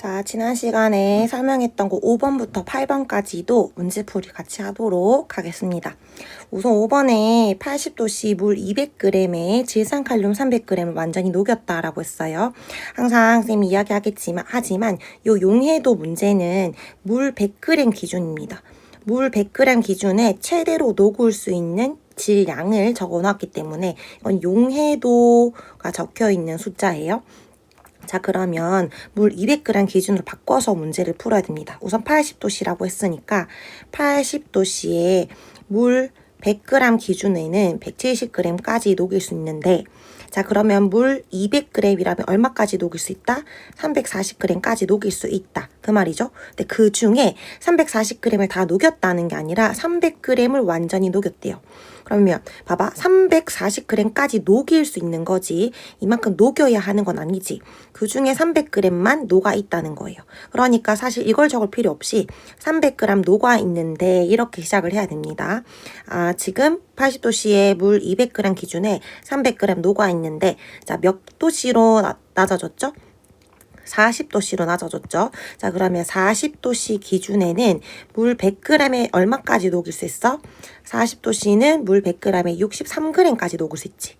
자, 지난 시간에 설명했던 거 5번부터 8번까지도 문제풀이 같이 하도록 하겠습니다. 우선 5번에 80도씨 물 200g에 질산칼륨 300g을 완전히 녹였다라고 했어요. 항상 쌤이 하지만 요 용해도 문제는 물 100g 기준입니다. 물 100g 기준에 최대로 녹을 수 있는 질량을 적어놨기 때문에 이건 용해도가 적혀있는 숫자예요. 자, 그러면 물 200g 기준으로 바꿔서 문제를 풀어야 됩니다. 우선 80도씨라고 했으니까 80도씨에 물 100g 기준에는 170g까지 녹일 수 있는데, 자, 그러면 물 200g이라면 얼마까지 녹일 수 있다? 340g까지 녹일 수 있다. 그 말이죠. 근데 그 중에 340g을 다 녹였다는 게 아니라 300g을 완전히 녹였대요. 그러면 봐봐, 340g까지 녹일 수 있는 거지 이만큼 녹여야 하는 건 아니지. 그 중에 300g만 녹아 있다는 거예요. 그러니까 사실 이걸 적을 필요 없이 300g 녹아 있는데 이렇게 시작을 해야 됩니다. 지금 80도씨에 물 200g 기준에 300g 녹아 있는데, 자, 몇 도씨로 낮아졌죠? 40도씨로 낮아졌죠. 자, 그러면 40도씨 기준에는 물 100g에 얼마까지 녹일 수 있어? 40도씨는 물 100g에 63g까지 녹을 수 있지.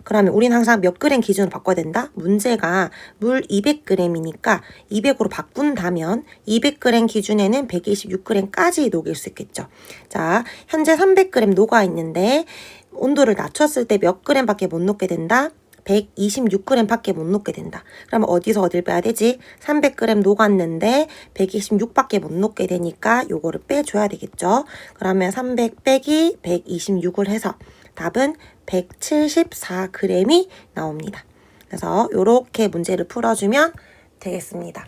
그러면 우리는 항상 몇 g 기준으로 바꿔야 된다? 문제가 물 200g이니까 200으로 바꾼다면 200g 기준에는 126g까지 녹일 수 있겠죠. 자, 현재 300g 녹아 있는데 온도를 낮췄을 때 몇 g밖에 못 녹게 된다? 126g 밖에 못 녹게 된다. 그러면 어디서 어딜 빼야 되지? 300g 녹았는데 126밖에 못 녹게 되니까 요거를 빼줘야 되겠죠. 그러면 300 빼기 126을 해서 답은 174g이 나옵니다. 그래서 요렇게 문제를 풀어주면 되겠습니다.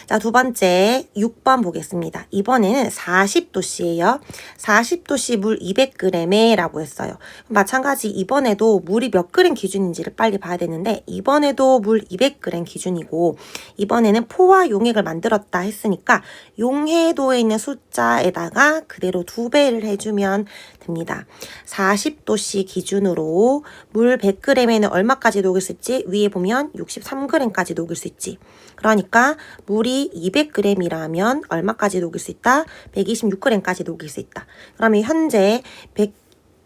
자, 두 번째 6번 보겠습니다. 이번에는 40도씨예요. 40도씨 물 200g에 라고 했어요. 마찬가지 이번에도 물이 몇 g 기준인지를 빨리 봐야 되는데, 이번에도 물 200g 기준이고 이번에는 포화 용액을 만들었다 했으니까 용해도에 있는 숫자에다가 그대로 2배를 해주면 됩니다. 40도씨 기준으로 물 100g에는 얼마까지 녹일 수 있지? 위에 보면 63g까지 녹일 수 있지. 그러니까 물이 200g이라면 얼마까지 녹일 수 있다? 126g까지 녹일 수 있다. 그러면 현재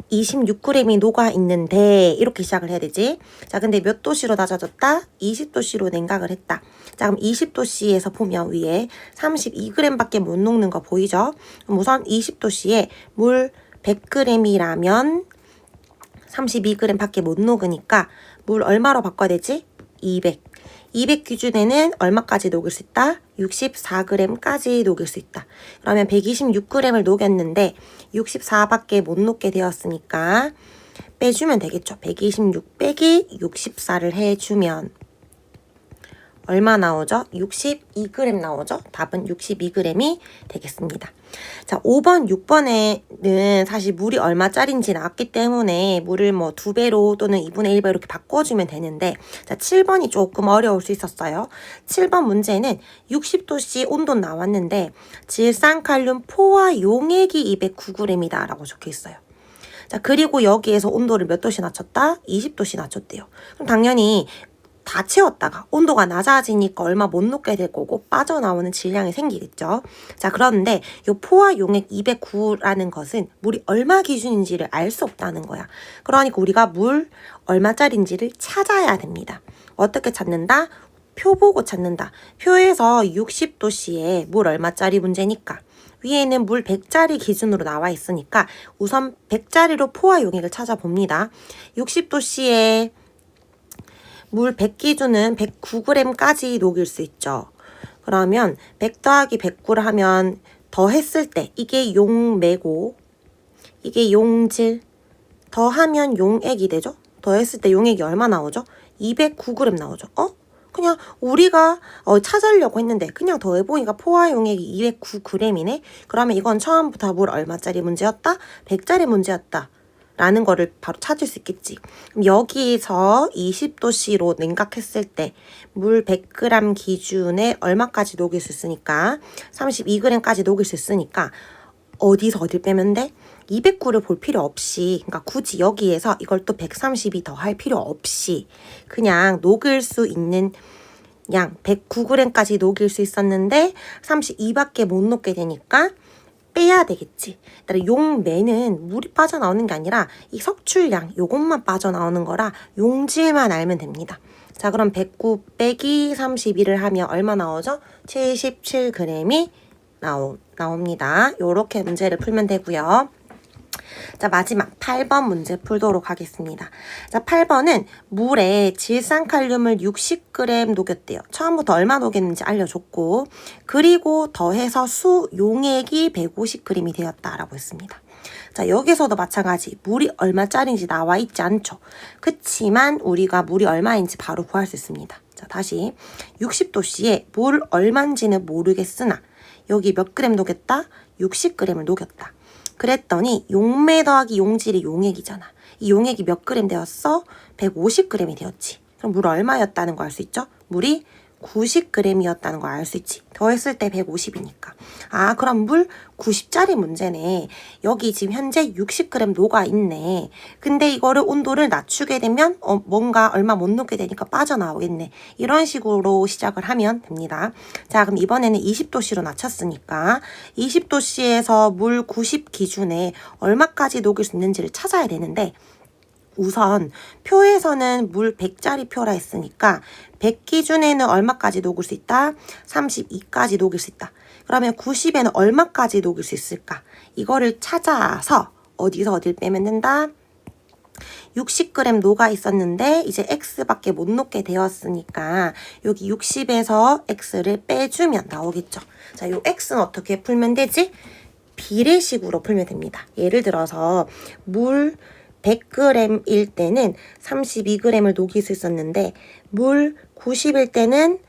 126g이 녹아 있는데 이렇게 시작을 해야 되지. 자, 근데 몇 도씨로 낮아졌다? 20도씨로 냉각을 했다. 자, 그럼 20도씨에서 보면 위에 32g밖에 못 녹는 거 보이죠? 그럼 우선 20도씨에 물 100g이라면 32g 밖에 못 녹으니까 물 얼마로 바꿔야 되지? 200 기준에는 얼마까지 녹일 수 있다? 64g까지 녹일 수 있다. 그러면 126g을 녹였는데 64밖에 못 녹게 되었으니까 빼주면 되겠죠. 126 빼기 64를 해주면 얼마 나오죠? 62g 나오죠? 답은 62g이 되겠습니다. 자, 5번, 6번에는 사실 물이 얼마짜리인지 나왔기 때문에 물을 뭐 2배로 또는 2분의 1배 이렇게 바꿔주면 되는데, 자, 7번이 조금 어려울 수 있었어요. 7번 문제는 60도씨 온도 나왔는데 질산칼륨 포화 용액이 209g이다 라고 적혀 있어요. 자, 그리고 여기에서 온도를 몇 도씨 낮췄다? 20도씨 낮췄대요. 그럼 당연히 다 채웠다가 온도가 낮아지니까 얼마 못 녹게 될 거고 빠져나오는 질량이 생기겠죠. 자, 그런데 이 포화 용액 209라는 것은 물이 얼마 기준인지를 알 수 없다는 거야. 그러니까 우리가 물 얼마짜리인지를 찾아야 됩니다. 어떻게 찾는다? 표 보고 찾는다. 표에서 60도씨에 물 얼마짜리 문제니까 위에는 물 100짜리 기준으로 나와 있으니까 우선 100짜리로 포화 용액을 찾아봅니다. 60도씨에 물 100 기준은 109g까지 녹일 수 있죠. 그러면 100 더하기 109를 하면 더했을 때 이게 용매고 이게 용질, 더하면 용액이 되죠. 더했을 때 용액이 얼마 나오죠? 209g 나오죠. 그냥 우리가 찾으려고 했는데 그냥 더해보니까 포화 용액이 209g이네. 그러면 이건 처음부터 물 얼마짜리 문제였다? 100짜리 문제였다 라는 거를 바로 찾을 수 있겠지. 그럼 여기에서 20도씨로 냉각했을 때 물 100g 기준에 얼마까지 녹일 수 있으니까 32g까지 녹일 수 있으니까 어디서 어딜 빼면 돼? 209를 볼 필요 없이, 그러니까 굳이 여기에서 이걸 또 132 더 할 필요 없이 그냥 녹일 수 있는 양 109g까지 녹일 수 있었는데 32밖에 못 녹게 되니까 빼야 되겠지. 용매는 물이 빠져나오는 게 아니라 이 석출량 요것만 빠져나오는 거라 용질만 알면 됩니다. 자, 그럼 109 빼기 32를 하면 얼마 나오죠? 77g이 나옵니다. 요렇게 문제를 풀면 되고요. 자, 마지막 8번 문제 풀도록 하겠습니다. 자, 8번은 물에 질산칼륨을 60g 녹였대요. 처음부터 얼마 녹였는지 알려줬고, 그리고 더해서 수용액이 150g이 되었다라고 했습니다. 자, 여기서도 마찬가지 물이 얼마짜리인지 나와 있지 않죠. 그치만 우리가 물이 얼마인지 바로 구할 수 있습니다. 자, 다시 60도씨에 물 얼마인지는 모르겠으나 여기 몇 그램 녹였다? 60g을 녹였다. 그랬더니 용매 더하기 용질이 용액이잖아. 이 용액이 몇 그램 되었어? 150g이 되었지. 그럼 물 얼마였다는 거 알 수 있죠? 물이 90g이었다는 걸 알 수 있지. 더했을 때 150이니까. 아, 그럼 물 90짜리 문제네. 여기 지금 현재 60g 녹아있네. 근데 이거를 온도를 낮추게 되면 뭔가 얼마 못 녹게 되니까 빠져나오겠네. 이런 식으로 시작을 하면 됩니다. 자, 그럼 이번에는 20도씨로 낮췄으니까 20도씨에서 물 90 기준에 얼마까지 녹일 수 있는지를 찾아야 되는데, 우선 표에서는 물 100짜리 표라 했으니까 100 기준에는 얼마까지 녹을 수 있다? 32까지 녹일 수 있다. 그러면 90에는 얼마까지 녹일 수 있을까? 이거를 찾아서 어디서 어딜 빼면 된다? 60g 녹아 있었는데 이제 X밖에 못 녹게 되었으니까 여기 60에서 X를 빼주면 나오겠죠. 자, 요 X는 어떻게 풀면 되지? 비례식으로 풀면 됩니다. 예를 들어서 물 100g일 때는 32g을 녹일 수 있었는데 물 90일 때는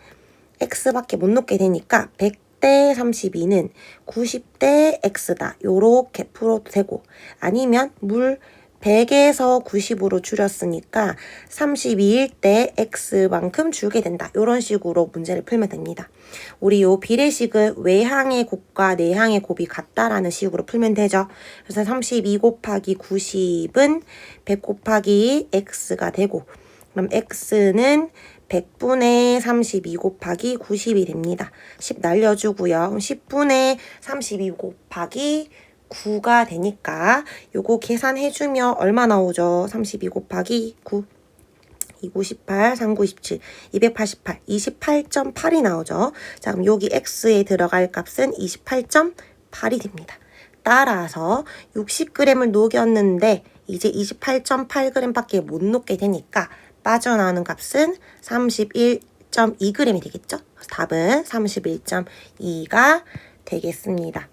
X밖에 못 녹게 되니까 100대 32는 90대 X다. 요렇게 풀어도 되고, 아니면 물 100에서 90으로 줄였으니까 32일 때 X만큼 줄게 된다. 이런 식으로 문제를 풀면 됩니다. 우리 요 비례식은 외항의 곱과 내항의 곱이 같다라는 식으로 풀면 되죠. 그래서 32 곱하기 90은 100 곱하기 X가 되고, 그럼 X는 100분의 32 곱하기 90이 됩니다. 10 날려주고요. 10분의 32 곱하기 9가 되니까 요거 계산해주면 얼마 나오죠? 32 곱하기 9, 298, 397, 288, 28.8이 나오죠. 자, 그럼 여기 X에 들어갈 값은 28.8이 됩니다. 따라서 60g을 녹였는데 이제 28.8g 밖에 못 녹게 되니까 빠져나오는 값은 31.2g이 되겠죠? 답은 31.2가 되겠습니다.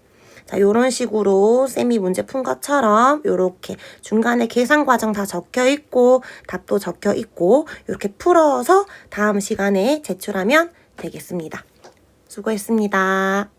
자, 요런 식으로 쌤이 문제 푼 것처럼 요렇게 중간에 계산 과정 다 적혀 있고 답도 적혀 있고 이렇게 풀어서 다음 시간에 제출하면 되겠습니다. 수고했습니다.